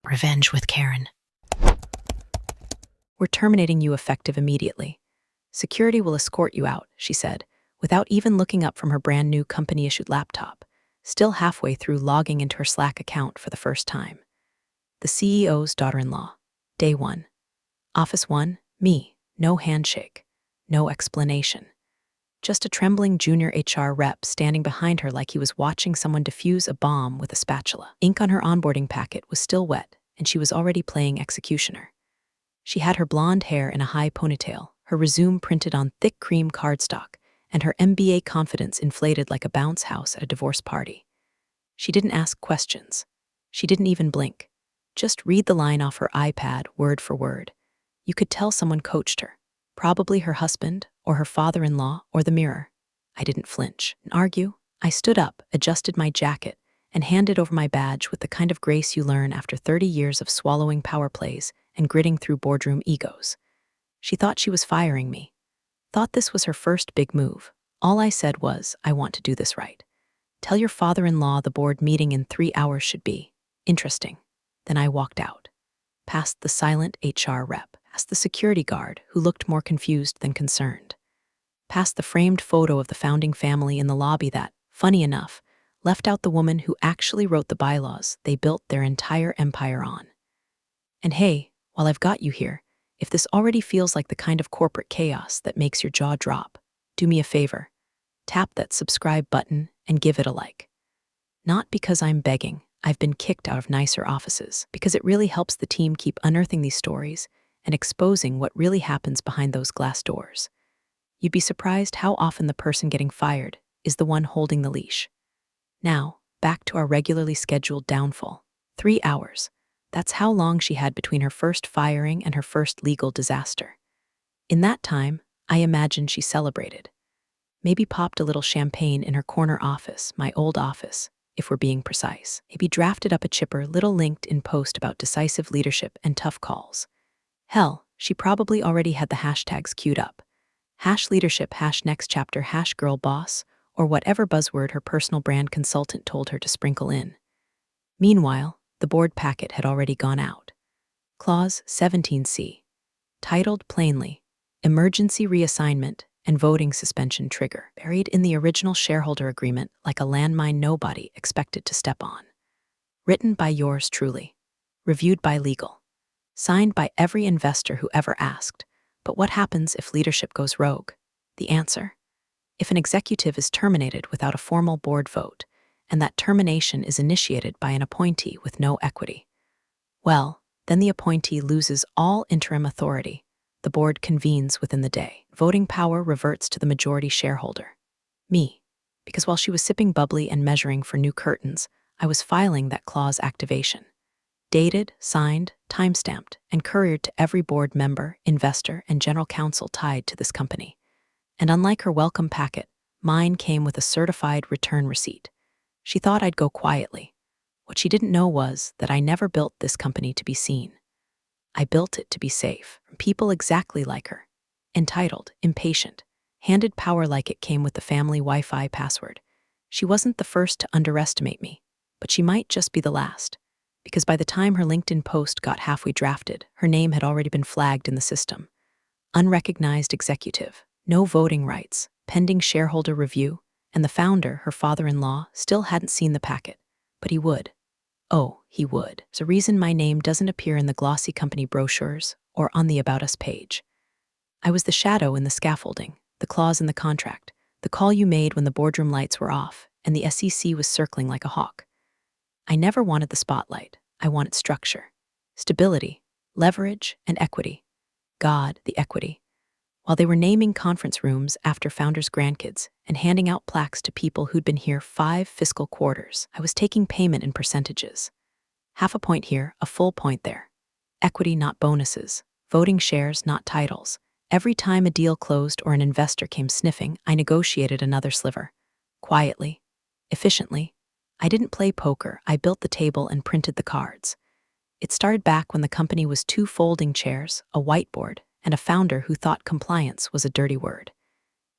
Revenge with Karen. We're terminating you effective immediately. Security will escort you out, she said, without even looking up from her brand new company-issued laptop, still halfway through logging into her Slack account for the first time. The CEO's daughter-in-law. Day 1. Office 1, me. No handshake. No explanation. Just a trembling junior HR rep standing behind her like he was watching someone defuse a bomb with a spatula. Ink on her onboarding packet was still wet, and she was already playing executioner. She had her blonde hair in a high ponytail, her resume printed on thick cream cardstock, and her MBA confidence inflated like a bounce house at a divorce party. She didn't ask questions. She didn't even blink. Just read the line off her iPad, word for word. You could tell someone coached her. Probably her husband, or her father-in-law, or the mirror. I didn't flinch and argue. I stood up, adjusted my jacket, and handed over my badge with the kind of grace you learn after 30 years of swallowing power plays and gritting through boardroom egos. She thought she was firing me. Thought this was her first big move. All I said was, I want to do this right. Tell your father-in-law the board meeting in 3 hours should be interesting. Then I walked out, past the silent HR rep, past the security guard who looked more confused than concerned, past the framed photo of the founding family in the lobby that, funny enough, left out the woman who actually wrote the bylaws they built their entire empire on. And hey, while I've got you here, if this already feels like the kind of corporate chaos that makes your jaw drop, do me a favor. Tap that subscribe button and give it a like. Not because I'm begging, I've been kicked out of nicer offices, because it really helps the team keep unearthing these stories and exposing what really happens behind those glass doors. You'd be surprised how often the person getting fired is the one holding the leash. Now, back to our regularly scheduled downfall. 3 hours. That's how long she had between her first firing and her first legal disaster. In that time, I imagine she celebrated. Maybe popped a little champagne in her corner office, my old office, if we're being precise. Maybe drafted up a chipper little LinkedIn post about decisive leadership and tough calls. Hell, she probably already had the hashtags queued up. #leadership, #next chapter, #girlboss, or whatever buzzword her personal brand consultant told her to sprinkle in. Meanwhile, the board packet had already gone out. Clause 17C, titled plainly, Emergency Reassignment and Voting Suspension Trigger, buried in the original shareholder agreement like a landmine nobody expected to step on. Written by yours truly. Reviewed by legal. Signed by every investor who ever asked, but what happens if leadership goes rogue? The answer? If an executive is terminated without a formal board vote, and that termination is initiated by an appointee with no equity, well, then the appointee loses all interim authority. The board convenes within the day. Voting power reverts to the majority shareholder. Me. Because while she was sipping bubbly and measuring for new curtains, I was filing that clause activation. Dated, signed, timestamped, and couriered to every board member, investor, and general counsel tied to this company. And unlike her welcome packet, mine came with a certified return receipt. She thought I'd go quietly. What she didn't know was that I never built this company to be seen. I built it to be safe, from people exactly like her. Entitled, impatient, handed power like it came with the family Wi-Fi password. She wasn't the first to underestimate me, but she might just be the last. Because by the time her LinkedIn post got halfway drafted, her name had already been flagged in the system. Unrecognized executive, no voting rights, pending shareholder review, and the founder, her father-in-law, still hadn't seen the packet, but he would. Oh, he would. There's a reason my name doesn't appear in the glossy company brochures or on the About Us page. I was the shadow in the scaffolding, the clause in the contract, the call you made when the boardroom lights were off and the SEC was circling like a hawk. I never wanted the spotlight. I wanted structure, stability, leverage, and equity. God, the equity. While they were naming conference rooms after founders' grandkids and handing out plaques to people who'd been here 5 fiscal quarters, I was taking payment in percentages. Half a point here, a full point there. Equity, not bonuses. Voting shares, not titles. Every time a deal closed or an investor came sniffing, I negotiated another sliver. Quietly. Efficiently. I didn't play poker, I built the table and printed the cards. It started back when the company was 2 folding chairs, a whiteboard, and a founder who thought compliance was a dirty word.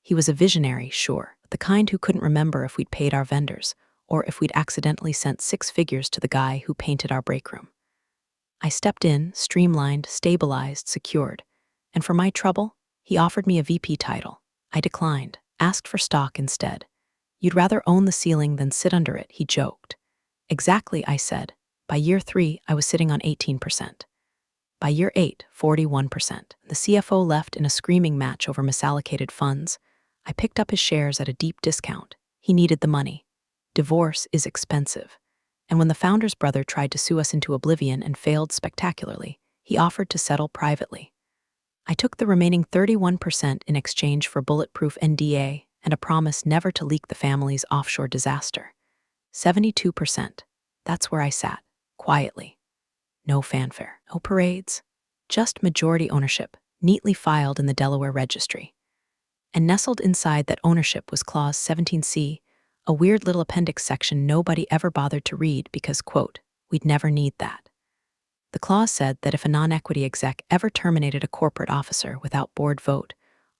He was a visionary, sure, but the kind who couldn't remember if we'd paid our vendors, or if we'd accidentally sent 6 figures to the guy who painted our break room. I stepped in, streamlined, stabilized, secured. And for my trouble, he offered me a VP title. I declined, asked for stock instead. You'd rather own the ceiling than sit under it, he joked. Exactly, I said. By year 3, I was sitting on 18%. By year 8, 41%. The CFO left in a screaming match over misallocated funds. I picked up his shares at a deep discount. He needed the money. Divorce is expensive. And when the founder's brother tried to sue us into oblivion and failed spectacularly, he offered to settle privately. I took the remaining 31% in exchange for bulletproof NDA and a promise never to leak the family's offshore disaster. 72%. That's where I sat, quietly. No fanfare, no parades, just majority ownership, neatly filed in the Delaware Registry. And nestled inside that ownership was Clause 17C, a weird little appendix section nobody ever bothered to read because, quote, we'd never need that. The clause said that if a non-equity exec ever terminated a corporate officer without board vote,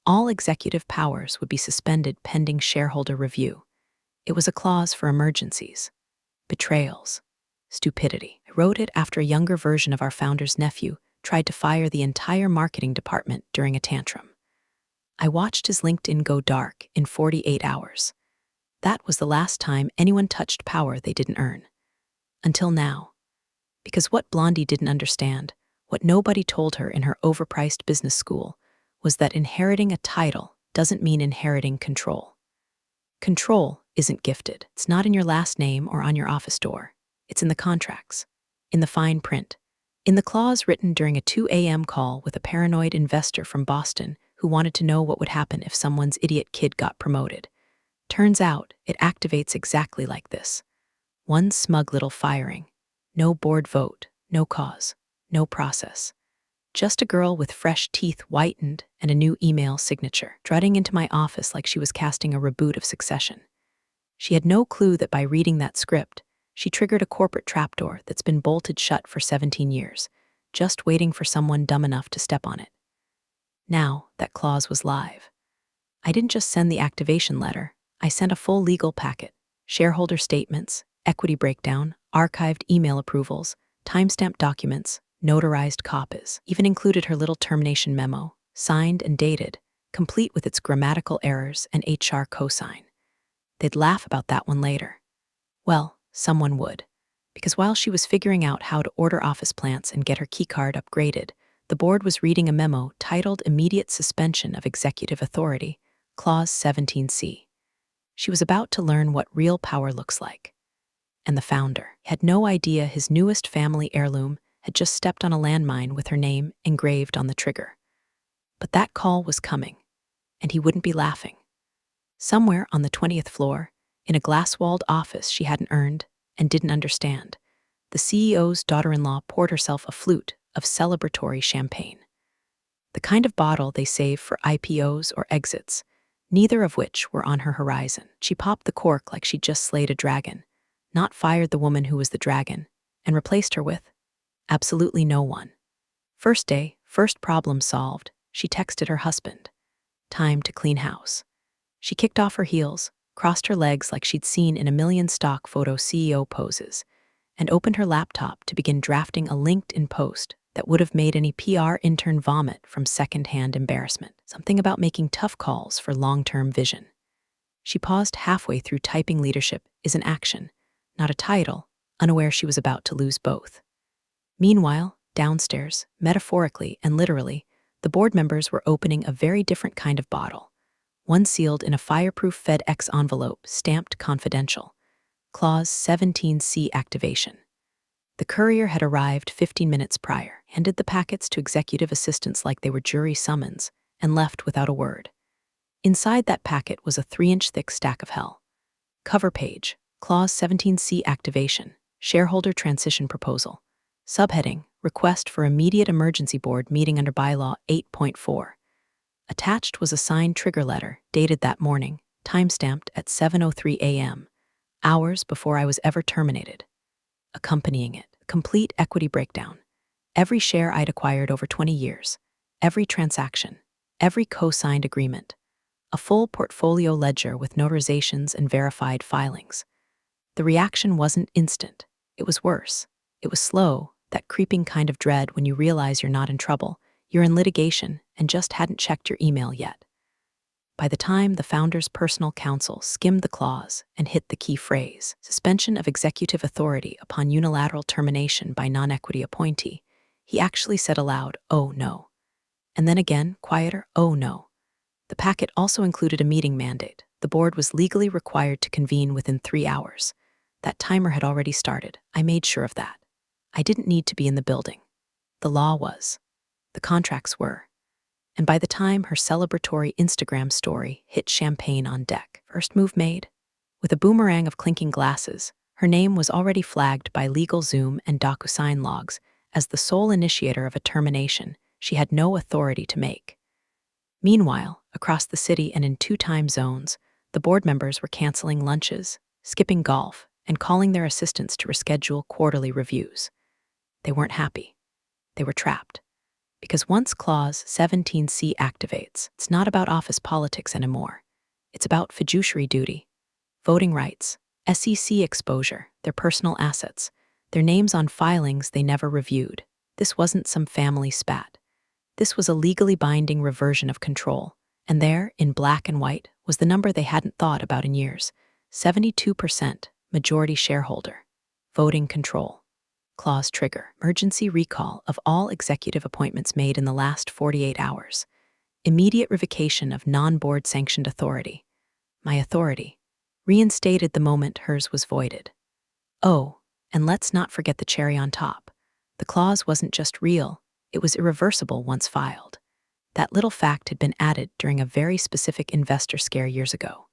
all executive powers would be suspended pending shareholder review. It was a clause for emergencies, betrayals, stupidity. I wrote it after a younger version of our founder's nephew tried to fire the entire marketing department during a tantrum. I watched his LinkedIn go dark in 48 hours. That was the last time anyone touched power they didn't earn. Until now. Because what Blondie didn't understand, what nobody told her in her overpriced business school, was that inheriting a title doesn't mean inheriting control. Control isn't gifted. It's not in your last name or on your office door. It's in the contracts, in the fine print, in the clause written during a 2 a.m. call with a paranoid investor from Boston who wanted to know what would happen if someone's idiot kid got promoted. Turns out, it activates exactly like this. One smug little firing. No board vote, no cause, no process. Just a girl with fresh teeth whitened and a new email signature, strutting into my office like she was casting a reboot of Succession. She had no clue that by reading that script, she triggered a corporate trapdoor that's been bolted shut for 17 years, just waiting for someone dumb enough to step on it. Now, that clause was live. I didn't just send the activation letter, I sent a full legal packet, shareholder statements, equity breakdown, archived email approvals, timestamped documents, notarized copies, even included her little termination memo, signed and dated, complete with its grammatical errors and HR cosign. They'd laugh about that one later. Well, someone would. Because while she was figuring out how to order office plants and get her keycard upgraded, the board was reading a memo titled Immediate Suspension of Executive Authority, Clause 17C. She was about to learn what real power looks like. And the founder had no idea his newest family heirloom had just stepped on a landmine with her name engraved on the trigger. But that call was coming, and he wouldn't be laughing. Somewhere on the 20th floor, in a glass-walled office she hadn't earned and didn't understand, the CEO's daughter-in-law poured herself a flute of celebratory champagne. The kind of bottle they save for IPOs or exits, neither of which were on her horizon. She popped the cork like she'd just slayed a dragon, not fired the woman who was the dragon, and replaced her with absolutely no one. First day, first problem solved, she texted her husband. Time to clean house. She kicked off her heels, crossed her legs like she'd seen in a million stock photo CEO poses, and opened her laptop to begin drafting a LinkedIn post that would have made any PR intern vomit from secondhand embarrassment. Something about making tough calls for long-term vision. She paused halfway through typing leadership is an action, not a title, unaware she was about to lose both. Meanwhile, downstairs, metaphorically and literally, the board members were opening a very different kind of bottle, one sealed in a fireproof FedEx envelope stamped confidential. Clause 17C activation. The courier had arrived 15 minutes prior, handed the packets to executive assistants like they were jury summons, and left without a word. Inside that packet was a 3-inch thick stack of hell. Cover page, Clause 17C activation, shareholder transition proposal. Subheading, request for immediate emergency board meeting under bylaw 8.4. Attached was a signed trigger letter, dated that morning, timestamped at 7:03 a.m., hours before I was ever terminated. Accompanying it, complete equity breakdown. Every share I'd acquired over 20 years, every transaction, every co-signed agreement. A full portfolio ledger with notarizations and verified filings. The reaction wasn't instant. It was worse. It was slow, That creeping kind of dread when you realize you're not in trouble, you're in litigation, and just hadn't checked your email yet. By the time the founder's personal counsel skimmed the clause and hit the key phrase, suspension of executive authority upon unilateral termination by non-equity appointee, he actually said aloud, "Oh no." And then again, quieter, "Oh no." The packet also included a meeting mandate. The board was legally required to convene within 3 hours. That timer had already started. I made sure of that. I didn't need to be in the building. The law was. The contracts were. And by the time her celebratory Instagram story hit champagne on deck, first move made. With a boomerang of clinking glasses, her name was already flagged by LegalZoom and DocuSign logs as the sole initiator of a termination she had no authority to make. Meanwhile, across the city and in 2 time zones, the board members were canceling lunches, skipping golf, and calling their assistants to reschedule quarterly reviews. They weren't happy. They were trapped. Because once Clause 17C activates, it's not about office politics anymore. It's about fiduciary duty, voting rights, SEC exposure, their personal assets, their names on filings they never reviewed. This wasn't some family spat. This was a legally binding reversion of control, and there, in black and white, was the number they hadn't thought about in years: 72% majority shareholder, voting control. Clause trigger, emergency recall of all executive appointments made in the last 48 hours. Immediate revocation of non-board sanctioned authority. My authority. Reinstated the moment hers was voided. Oh, and let's not forget the cherry on top. The clause wasn't just real, it was irreversible once filed. That little fact had been added during a very specific investor scare years ago.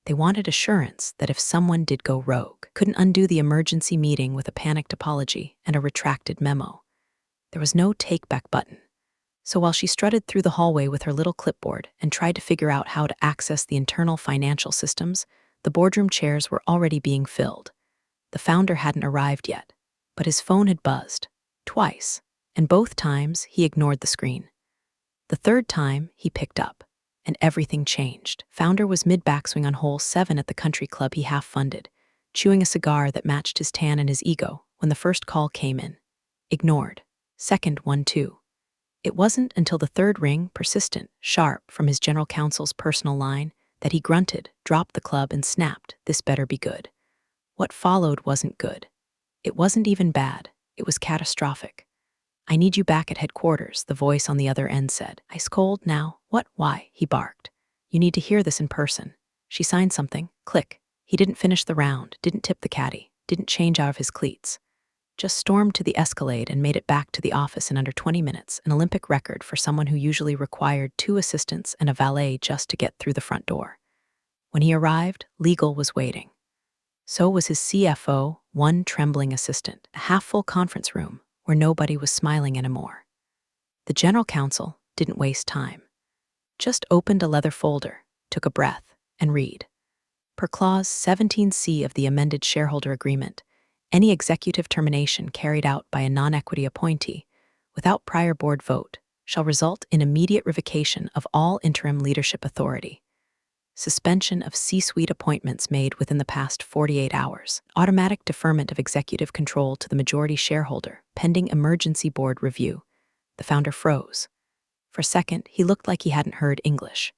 They wanted assurance that if someone did go rogue, couldn't undo the emergency meeting with a panicked apology and a retracted memo. There was no take-back button. So while she strutted through the hallway with her little clipboard and tried to figure out how to access the internal financial systems, the boardroom chairs were already being filled. The founder hadn't arrived yet, but his phone had buzzed, twice, and both times he ignored the screen. The third time he picked up, and everything changed. Founder was mid-backswing on hole 7 at the country club he half-funded, chewing a cigar that matched his tan and his ego when the first call came in. Ignored. Second one too. It wasn't until the third ring, persistent, sharp, from his general counsel's personal line, that he grunted, dropped the club, and snapped, "This better be good." What followed wasn't good. It wasn't even bad. It was catastrophic. "I need you back at headquarters," the voice on the other end said. "Ice cold now." "What? Why?" he barked. "You need to hear this in person." She signed something. Click. He didn't finish the round, didn't tip the caddy, didn't change out of his cleats. Just stormed to the Escalade and made it back to the office in under 20 minutes, an Olympic record for someone who usually required 2 assistants and a valet just to get through the front door. When he arrived, legal was waiting. So was his CFO, one trembling assistant, a half-full conference room where nobody was smiling anymore. The general counsel didn't waste time. Just opened a leather folder, took a breath, and read. Per Clause 17C of the amended shareholder agreement, any executive termination carried out by a non-equity appointee, without prior board vote, shall result in immediate revocation of all interim leadership authority. Suspension of C-suite appointments made within the past 48 hours. Automatic deferment of executive control to the majority shareholder, pending emergency board review. The founder froze. For a second, he looked like he hadn't heard English.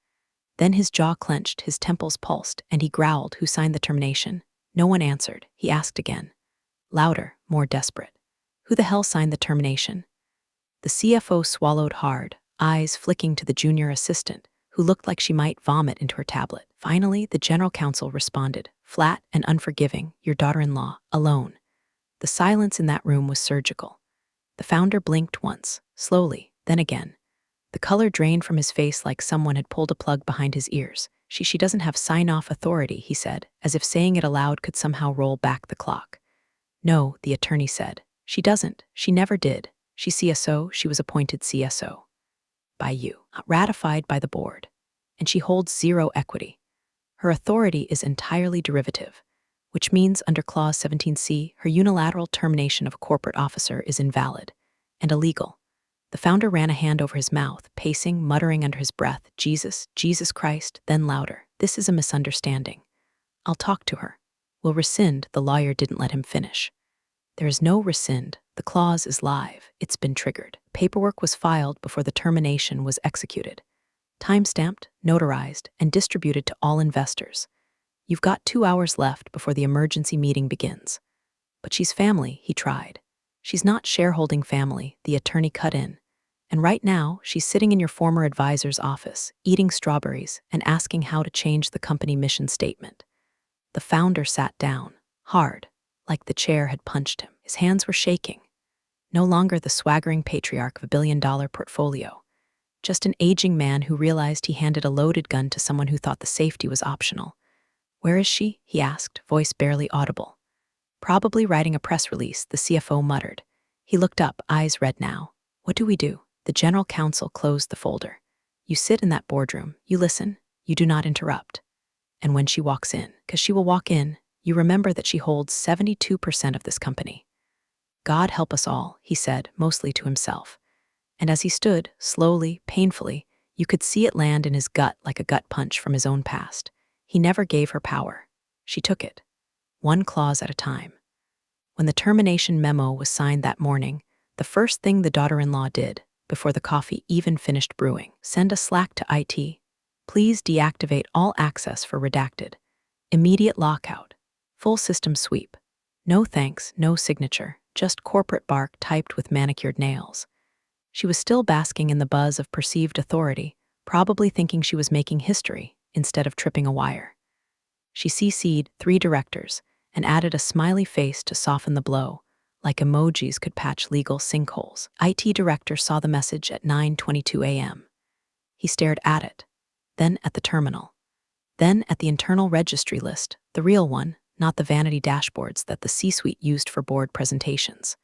Then his jaw clenched, his temples pulsed, and he growled, "Who signed the termination?" No one answered. He asked again. Louder, more desperate. "Who the hell signed the termination?" The CFO swallowed hard, eyes flicking to the junior assistant, who looked like she might vomit into her tablet. Finally, the general counsel responded, flat and unforgiving, "Your daughter-in-law, alone." The silence in that room was surgical. The founder blinked once, slowly, then again. The color drained from his face like someone had pulled a plug behind his ears. She doesn't have sign-off authority," he said, as if saying it aloud could somehow roll back the clock. "No," the attorney said. "She doesn't. She never did. She's CSO. She was appointed CSO. By you, ratified by the board. And she holds 0 equity. Her authority is entirely derivative, which means under Clause 17C, her unilateral termination of a corporate officer is invalid and illegal." The founder ran a hand over his mouth, pacing, muttering under his breath, "Jesus, Jesus Christ," then louder, "This is a misunderstanding. I'll talk to her. We'll rescind," the lawyer didn't let him finish. "There is no rescind," The clause is live. It's been triggered. Paperwork was filed before the termination was executed. Time-stamped, notarized, and distributed to all investors. You've got 2 hours left before the emergency meeting begins. But she's family, he tried. She's not shareholding family, the attorney cut in. And right now, she's sitting in your former advisor's office, eating strawberries and asking how to change the company mission statement. The founder sat down, hard, like the chair had punched him. His hands were shaking. No longer the swaggering patriarch of a billion-dollar portfolio. Just an aging man who realized he handed a loaded gun to someone who thought the safety was optional. "Where is she?" he asked, voice barely audible. "Probably writing a press release," the CFO muttered. He looked up, eyes red now. "What do we do?" The general counsel closed the folder. "You sit in that boardroom, you listen, you do not interrupt. And when she walks in, because she will walk in, you remember that she holds 72% of this company." "God help us all," he said, mostly to himself. And as he stood, slowly, painfully, you could see it land in his gut like a gut punch from his own past. He never gave her power. She took it, one clause at a time. When the termination memo was signed that morning, the first thing the daughter-in-law did, before the coffee even finished brewing, send a Slack to IT. "Please deactivate all access for redacted. Immediate lockout. Full system sweep. No thanks, no signature, just corporate bark typed with manicured nails." She was still basking in the buzz of perceived authority, probably thinking she was making history instead of tripping a wire. She CC'd 3 directors and added a smiley face to soften the blow, like emojis could patch legal sinkholes. IT director saw the message at 9:22 a.m. He stared at it, then at the terminal, then at the internal registry list, the real one, not the vanity dashboards that the C-suite used for board presentations.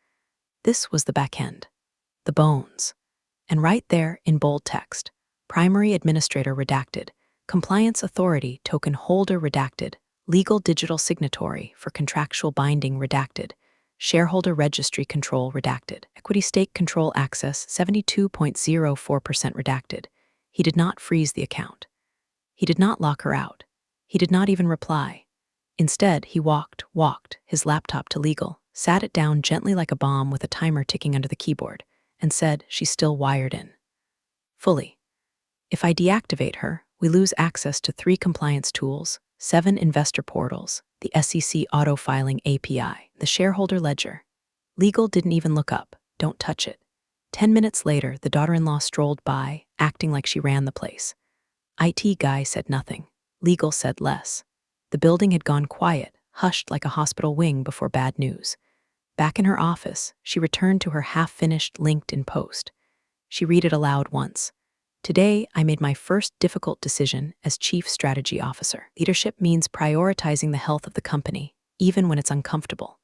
This was the back end, the bones. And right there, in bold text, primary administrator redacted, compliance authority token holder redacted, legal digital signatory for contractual binding redacted, shareholder registry control redacted, equity stake control access 72.04% redacted. He did not freeze the account. He did not lock her out. He did not even reply. Instead, he walked his laptop to legal, sat it down gently like a bomb with a timer ticking under the keyboard, and said she's still wired in. Fully. "If I deactivate her, we lose access to 3 compliance tools, 7 investor portals, the SEC auto-filing API, the shareholder ledger." Legal didn't even look up. Don't touch it. 10 minutes later, the daughter-in-law strolled by, acting like she ran the place. IT guy said nothing. Legal said less. The building had gone quiet, hushed like a hospital wing before bad news. Back in her office, she returned to her half-finished LinkedIn post. She read it aloud once. "Today, I made my first difficult decision as Chief Strategy Officer. Leadership means prioritizing the health of the company, even when it's uncomfortable.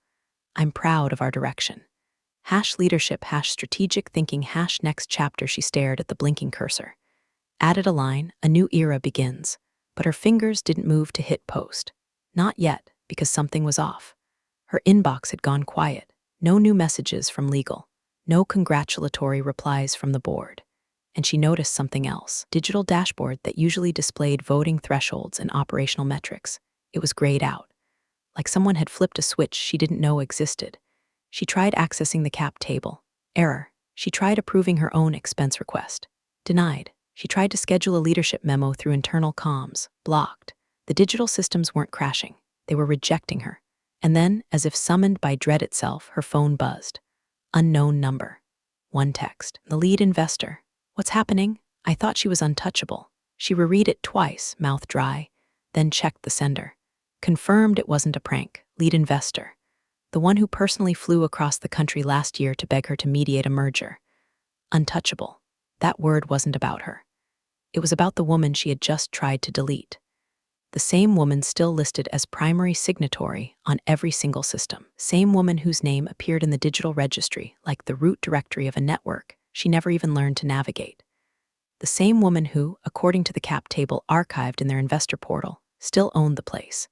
I'm proud of our direction. #leadership, #strategic thinking, #next chapter." She stared at the blinking cursor. Added a line, "A new era begins." But her fingers didn't move to hit post. Not yet, because something was off. Her inbox had gone quiet. No new messages from legal. No congratulatory replies from the board. And she noticed something else. Digital dashboard that usually displayed voting thresholds and operational metrics. It was grayed out. Like someone had flipped a switch she didn't know existed. She tried accessing the cap table. Error. She tried approving her own expense request. Denied. She tried to schedule a leadership memo through internal comms. Blocked. The digital systems weren't crashing. They were rejecting her. And then, as if summoned by dread itself, her phone buzzed. Unknown number. One text. The lead investor. "What's happening?" I thought she was untouchable. She reread it twice, mouth dry, then checked the sender. Confirmed it wasn't a prank. Lead investor. The one who personally flew across the country last year to beg her to mediate a merger. Untouchable. That word wasn't about her. It was about the woman she had just tried to delete. The same woman still listed as primary signatory on every single system. Same woman whose name appeared in the digital registry like the root directory of a network she never even learned to navigate. The same woman who, according to the cap table archived in their investor portal, still owned the place.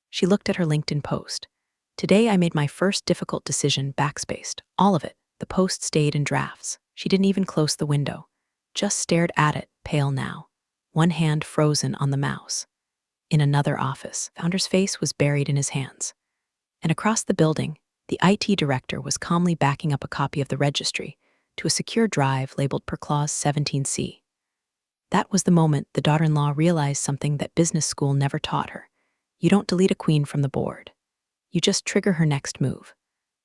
She looked at her LinkedIn post. "Today I made my first difficult decision backspaced. All of it. The post stayed in drafts. She didn't even close the window. Just stared at it, pale now. One hand frozen on the mouse. In another office, founder's face was buried in his hands. And across the building, The IT director was calmly backing up a copy of the registry to a secure drive labeled per clause 17C. That was the moment the daughter-in-law realized something that business school never taught her. You don't delete a queen from the board. You just trigger her next move.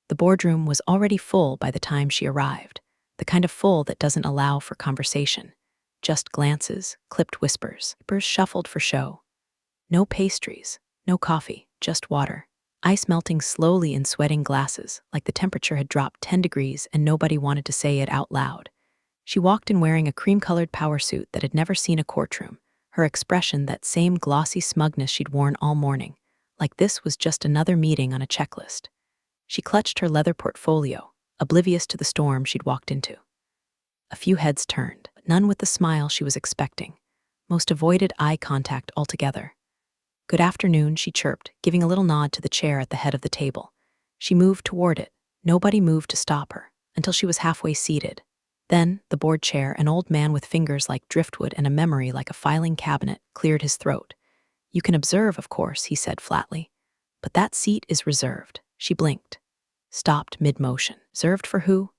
The boardroom was already full by the time she arrived, the kind of full that doesn't allow for conversation. Just glances, clipped whispers, papers shuffled for show. No pastries, no coffee, just water. Ice melting slowly in sweating glasses, like the temperature had dropped 10 degrees and nobody wanted to say it out loud. She walked in wearing a cream-colored power suit that had never seen a courtroom, her expression that same glossy smugness she'd worn all morning, like this was just another meeting on a checklist. She clutched her leather portfolio, oblivious to the storm she'd walked into. A few heads turned, but none with the smile she was expecting. Most avoided eye contact altogether. "Good afternoon," she chirped, giving a little nod to the chair at the head of the table. She moved toward it. Nobody moved to stop her, until she was halfway seated. Then, the board chair, an old man with fingers like driftwood and a memory like a filing cabinet, cleared his throat. "You can observe, of course," he said flatly. "But that seat is reserved." She blinked. Stopped mid-motion. Reserved for who?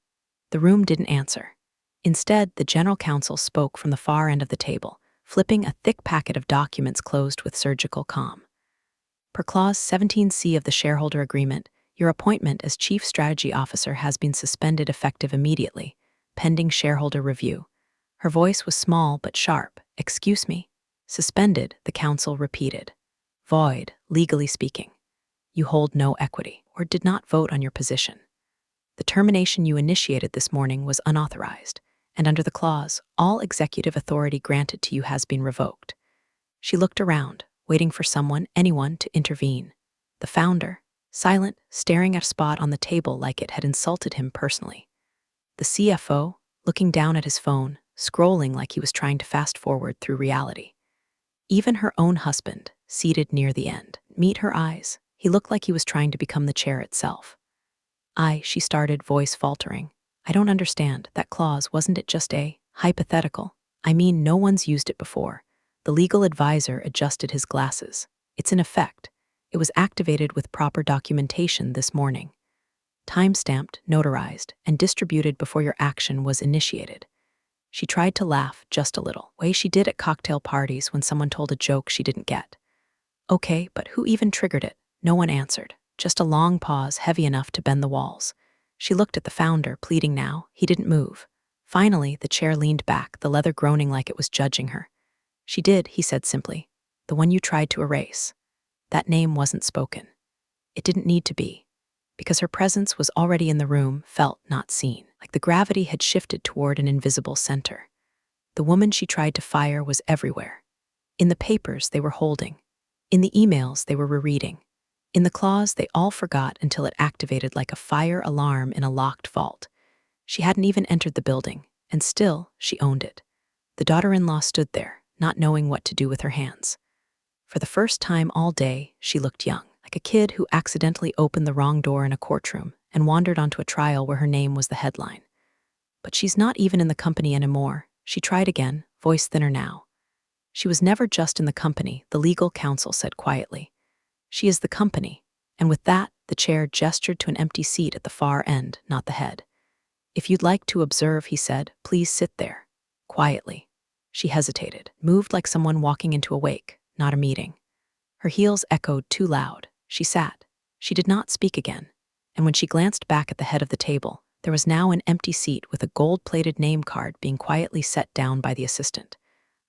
The room didn't answer. Instead, the general counsel spoke from the far end of the table, flipping a thick packet of documents closed with surgical calm. "Per clause 17C of the shareholder agreement, your appointment as chief strategy officer has been suspended effective immediately, pending shareholder review." Her voice was small but sharp. "Excuse me?" "Suspended," the counsel repeated. "Void, legally speaking. You hold no equity, or did not vote on your position. The termination you initiated this morning was unauthorized, and under the clause, all executive authority granted to you has been revoked." She looked around, waiting for someone, anyone, to intervene. The founder, silent, staring at a spot on the table like it had insulted him personally. The CFO, looking down at his phone, scrolling like he was trying to fast forward through reality. Even her own husband, seated near the end. Meet her eyes. He looked like he was trying to become the chair itself. She started, voice faltering. "I don't understand. That clause, wasn't it just a hypothetical? I mean, no one's used it before." The legal advisor adjusted his glasses. "It's in effect. It was activated with proper documentation this morning. Time-stamped, notarized, and distributed before your action was initiated." She tried to laugh, just a little, way she did at cocktail parties when someone told a joke she didn't get. "Okay, but who even triggered it?" No one answered. Just a long pause, heavy enough to bend the walls. She looked at the founder, pleading now. He didn't move. Finally, the chair leaned back, the leather groaning like it was judging her. "She did," he said simply. "The one you tried to erase." That name wasn't spoken. It didn't need to be, because her presence was already in the room, felt, not seen, like the gravity had shifted toward an invisible center. The woman she tried to fire was everywhere. In the papers they were holding. In the emails they were rereading. In the clause they all forgot until it activated like a fire alarm in a locked vault. She hadn't even entered the building, and still she owned it. The daughter-in-law stood there, not knowing what to do with her hands. For the first time all day, she looked young, like a kid who accidentally opened the wrong door in a courtroom and wandered onto a trial where her name was the headline. "But she's not even in the company anymore." She tried again, voice thinner now. "She was never just in the company," the legal counsel said quietly. "She is the company." And with that, the chair gestured to an empty seat at the far end, not the head. "If you'd like to observe," he said, "please sit there." Quietly. She hesitated, moved like someone walking into a wake, not a meeting. Her heels echoed too loud. She sat. She did not speak again. And when she glanced back at the head of the table, there was now an empty seat with a gold-plated name card being quietly set down by the assistant.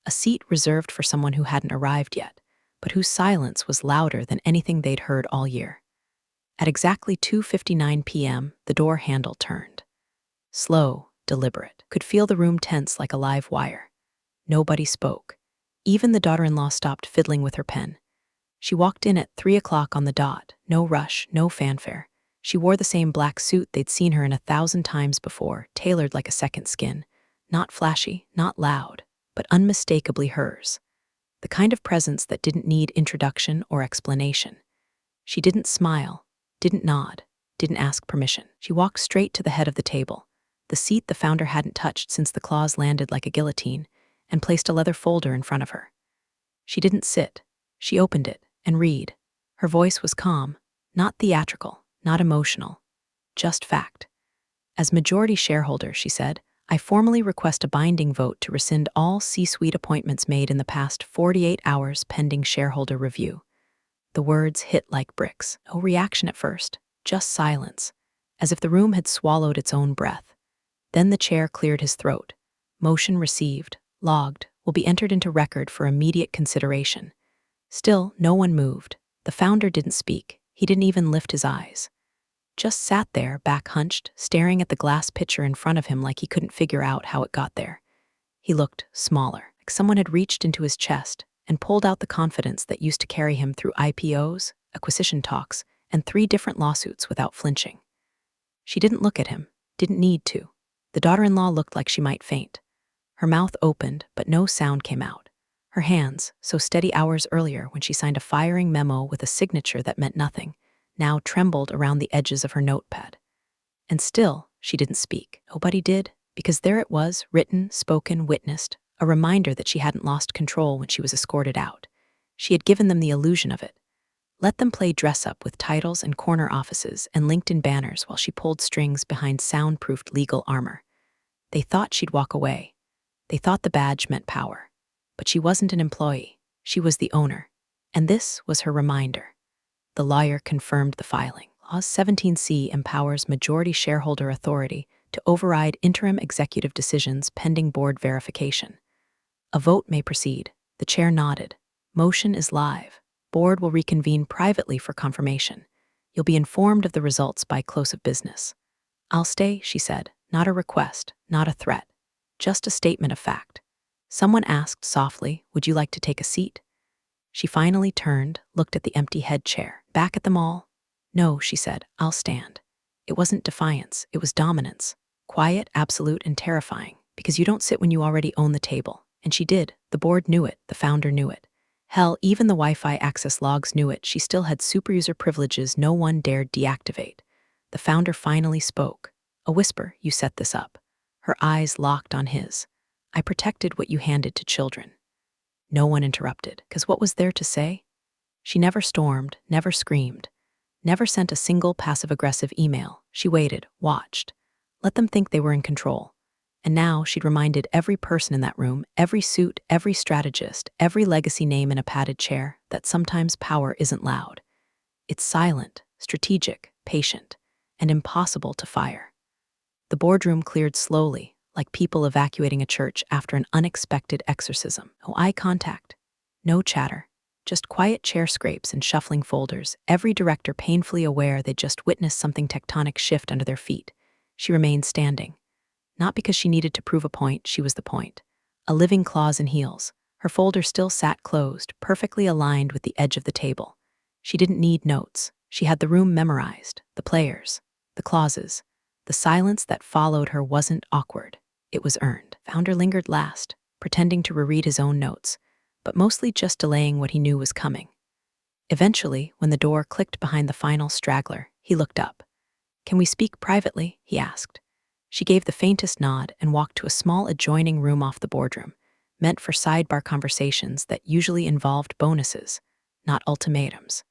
A seat reserved for someone who hadn't arrived yet, but whose silence was louder than anything they'd heard all year. At exactly 2:59 p.m., the door handle turned. Slow, deliberate, could feel the room tense like a live wire. Nobody spoke. Even the daughter-in-law stopped fiddling with her pen. She walked in at 3 o'clock on the dot, no rush, no fanfare. She wore the same black suit they'd seen her in 1,000 times before, tailored like a second skin. Not flashy, not loud, but unmistakably hers. The kind of presence that didn't need introduction or explanation. She didn't smile, didn't nod, didn't ask permission. She walked straight to the head of the table, the seat the founder hadn't touched since the claws landed like a guillotine, and placed a leather folder in front of her. She didn't sit. She opened it and read. Her voice was calm, not theatrical, not emotional, just fact. As majority shareholder, she said, I formally request a binding vote to rescind all C-suite appointments made in the past 48 hours pending shareholder review. The words hit like bricks. No reaction at first, just silence, as if the room had swallowed its own breath. Then the chair cleared his throat. Motion received, logged, will be entered into record for immediate consideration. Still, no one moved. The founder didn't speak. He didn't even lift his eyes. Just sat there, back hunched, staring at the glass pitcher in front of him like he couldn't figure out how it got there. He looked smaller, like someone had reached into his chest and pulled out the confidence that used to carry him through IPOs, acquisition talks, and 3 different lawsuits without flinching. She didn't look at him, didn't need to. The daughter-in-law looked like she might faint. Her mouth opened, but no sound came out. Her hands, so steady hours earlier when she signed a firing memo with a signature that meant nothing, now trembled around the edges of her notepad. And still, she didn't speak. Nobody did, because there it was, written, spoken, witnessed, a reminder that she hadn't lost control when she was escorted out. She had given them the illusion of it. Let them play dress-up with titles and corner offices and LinkedIn banners while she pulled strings behind soundproofed legal armor. They thought she'd walk away. They thought the badge meant power. But she wasn't an employee. She was the owner. And this was her reminder. The lawyer confirmed the filing. Clause 17C empowers majority shareholder authority to override interim executive decisions pending board verification. A vote may proceed. The chair nodded. Motion is live. Board will reconvene privately for confirmation. You'll be informed of the results by close of business. I'll stay, she said. Not a request, not a threat. Just a statement of fact. Someone asked softly, would you like to take a seat? She finally turned, looked at the empty head chair. Back at them all? No, she said, I'll stand. It wasn't defiance, it was dominance. Quiet, absolute, and terrifying, because you don't sit when you already own the table. And she did. The board knew it, the founder knew it. Hell, even the Wi-Fi access logs knew it. She still had superuser privileges no one dared deactivate. The founder finally spoke. A whisper, you set this up. Her eyes locked on his. I protected what you handed to children. No one interrupted, because what was there to say? She never stormed, never screamed, never sent a single passive-aggressive email. She waited, watched, let them think they were in control. And now she'd reminded every person in that room, every suit, every strategist, every legacy name in a padded chair, that sometimes power isn't loud. It's silent, strategic, patient, and impossible to fire. The boardroom cleared slowly, like people evacuating a church after an unexpected exorcism. No eye contact, no chatter, just quiet chair scrapes and shuffling folders, every director painfully aware they'd just witnessed something tectonic shift under their feet. She remained standing. Not because she needed to prove a point, she was the point. A living claws and heels. Her folder still sat closed, perfectly aligned with the edge of the table. She didn't need notes. She had the room memorized, the players, the clauses. The silence that followed her wasn't awkward. It was earned. Founder lingered last, pretending to reread his own notes, but mostly just delaying what he knew was coming. Eventually, when the door clicked behind the final straggler, he looked up. Can we speak privately? He asked. She gave the faintest nod and walked to a small adjoining room off the boardroom, meant for sidebar conversations that usually involved bonuses, not ultimatums.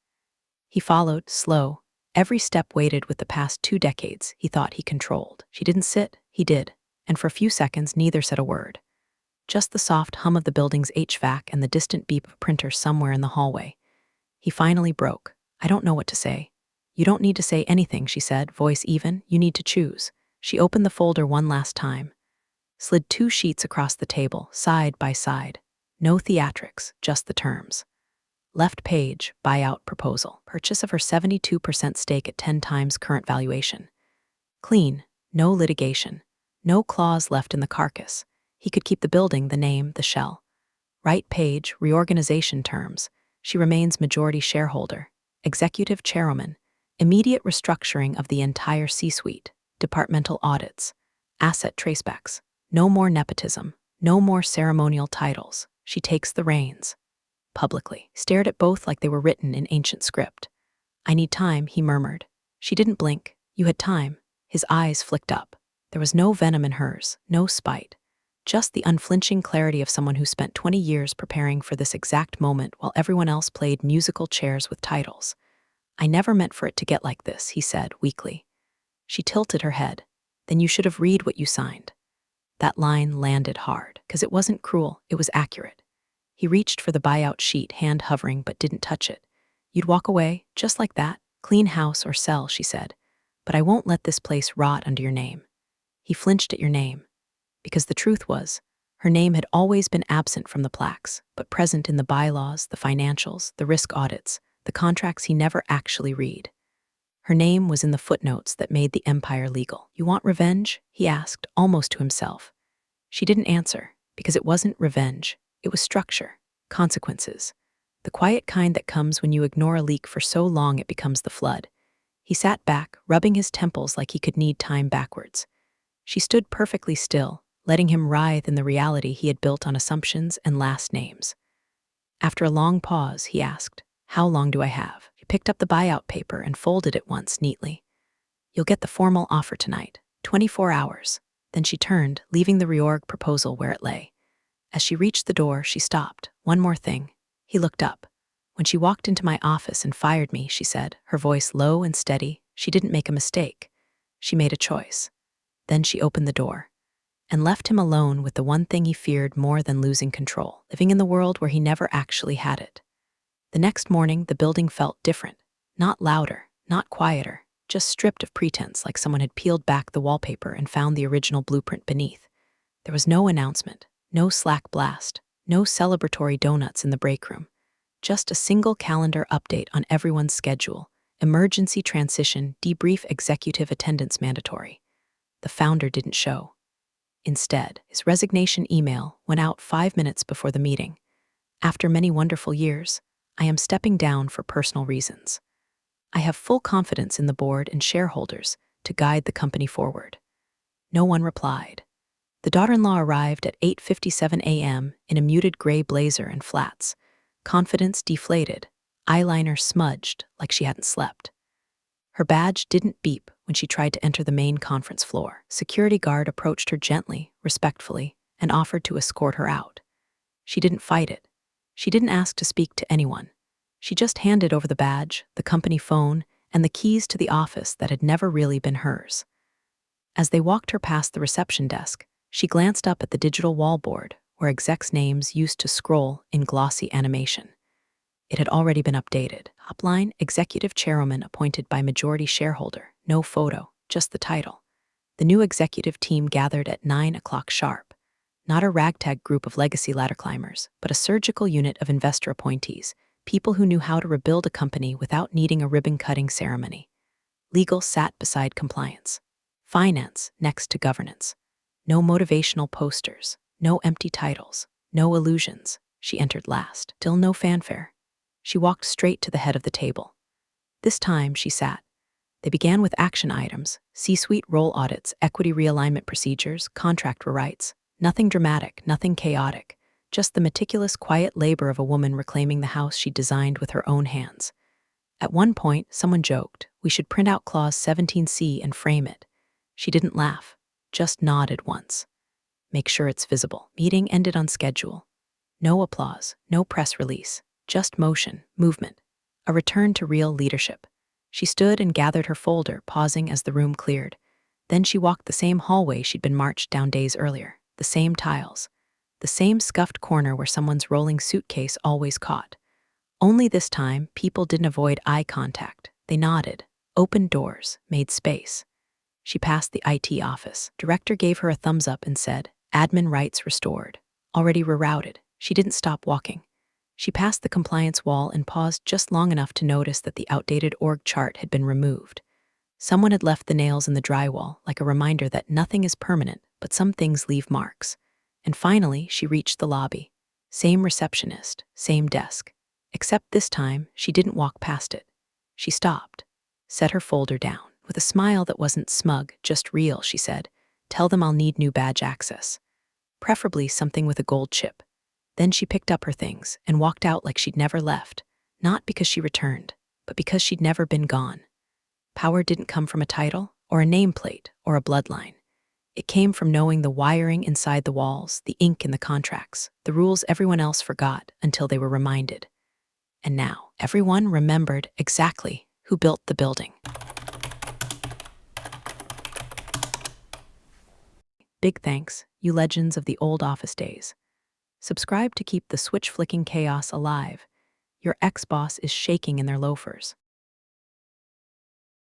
He followed, slow, every step weighted with the past 2 decades he thought he controlled. She didn't sit, he did, and for a few seconds neither said a word. Just the soft hum of the building's HVAC and the distant beep of a printer somewhere in the hallway. He finally broke. I don't know what to say. You don't need to say anything, she said, voice even. You need to choose. She opened the folder one last time, slid 2 sheets across the table, side by side. No theatrics, just the terms. Left page, buyout proposal. Purchase of her 72% stake at 10 times current valuation. Clean, no litigation. No clause left in the carcass. He could keep the building, the name, the shell. Right page, reorganization terms. She remains majority shareholder, executive chairwoman, immediate restructuring of the entire C-suite, departmental audits, asset tracebacks. No more nepotism, no more ceremonial titles. She takes the reins. Publicly, stared at both like they were written in ancient script. I need time, he murmured. She didn't blink. You had time. His eyes flicked up. There was no venom in hers, no spite. Just the unflinching clarity of someone who spent 20 years preparing for this exact moment while everyone else played musical chairs with titles. I never meant for it to get like this, he said weakly. She tilted her head. Then you should have read what you signed. That line landed hard, because it wasn't cruel, it was accurate. He reached for the buyout sheet, hand hovering, but didn't touch it. You'd walk away, just like that, clean house or sell, she said. But I won't let this place rot under your name. He flinched at your name. Because the truth was, her name had always been absent from the plaques, but present in the bylaws, the financials, the risk audits, the contracts he never actually read. Her name was in the footnotes that made the empire legal. You want revenge? He asked, almost to himself. She didn't answer, because it wasn't revenge. It was structure, consequences. The quiet kind that comes when you ignore a leak for so long it becomes the flood. He sat back, rubbing his temples like he could knead time backwards. She stood perfectly still, letting him writhe in the reality he had built on assumptions and last names. After a long pause, he asked, "How long do I have?" She picked up the buyout paper and folded it once neatly. "You'll get the formal offer tonight, 24 hours. Then she turned, leaving the reorg proposal where it lay. As she reached the door, she stopped. "One more thing." He looked up. "When she walked into my office and fired me," she said, her voice low and steady, "she didn't make a mistake. She made a choice." Then she opened the door and left him alone with the one thing he feared more than losing control, living in the world where he never actually had it. The next morning, the building felt different. Not louder, not quieter, just stripped of pretense, like someone had peeled back the wallpaper and found the original blueprint beneath. There was no announcement, no Slack blast, no celebratory donuts in the break room. Just a single calendar update on everyone's schedule, emergency transition, debrief, executive attendance mandatory. The founder didn't show. Instead, his resignation email went out 5 minutes before the meeting. "After many wonderful years, I am stepping down for personal reasons. I have full confidence in the board and shareholders to guide the company forward." No one replied. The daughter-in-law arrived at 8:57 a.m. in a muted gray blazer and flats, confidence deflated, eyeliner smudged like she hadn't slept. Her badge didn't beep when she tried to enter the main conference floor. Security guard approached her gently, respectfully, and offered to escort her out. She didn't fight it. She didn't ask to speak to anyone. She just handed over the badge, the company phone, and the keys to the office that had never really been hers. As they walked her past the reception desk, she glanced up at the digital wallboard where execs' names used to scroll in glossy animation. It had already been updated. Upline, executive chairwoman appointed by majority shareholder. No photo, just the title. The new executive team gathered at 9 o'clock sharp. Not a ragtag group of legacy ladder climbers, but a surgical unit of investor appointees, people who knew how to rebuild a company without needing a ribbon-cutting ceremony. Legal sat beside compliance. Finance next to governance. No motivational posters, no empty titles, no illusions. She entered last. Still no fanfare. She walked straight to the head of the table. This time, she sat. They began with action items, C-suite role audits, equity realignment procedures, contract rewrites. Nothing dramatic, nothing chaotic, just the meticulous, quiet labor of a woman reclaiming the house she designed with her own hands. At one point, someone joked, "We should print out Clause 17C and frame it." She didn't laugh, just nodded once. "Make sure it's visible." Meeting ended on schedule. No applause, no press release, just motion, movement, a return to real leadership. She stood and gathered her folder, pausing as the room cleared. Then she walked the same hallway she'd been marched down days earlier, the same tiles, the same scuffed corner where someone's rolling suitcase always caught. Only this time, people didn't avoid eye contact. They nodded, opened doors, made space. She passed the IT office. Director gave her a thumbs up and said, "Admin rights restored." Already rerouted. She didn't stop walking. She passed the compliance wall and paused just long enough to notice that the outdated org chart had been removed. Someone had left the nails in the drywall, like a reminder that nothing is permanent, but some things leave marks. And finally, she reached the lobby. Same receptionist, same desk. Except this time, she didn't walk past it. She stopped, set her folder down. With a smile that wasn't smug, just real, she said, "Tell them I'll need new badge access. Preferably something with a gold chip." Then she picked up her things and walked out like she'd never left, not because she returned, but because she'd never been gone. Power didn't come from a title, or a nameplate, or a bloodline. It came from knowing the wiring inside the walls, the ink in the contracts, the rules everyone else forgot until they were reminded. And now, everyone remembered exactly who built the building. Big thanks, you legends of the old office days. Subscribe to keep the switch flicking chaos alive. Your ex boss is shaking in their loafers.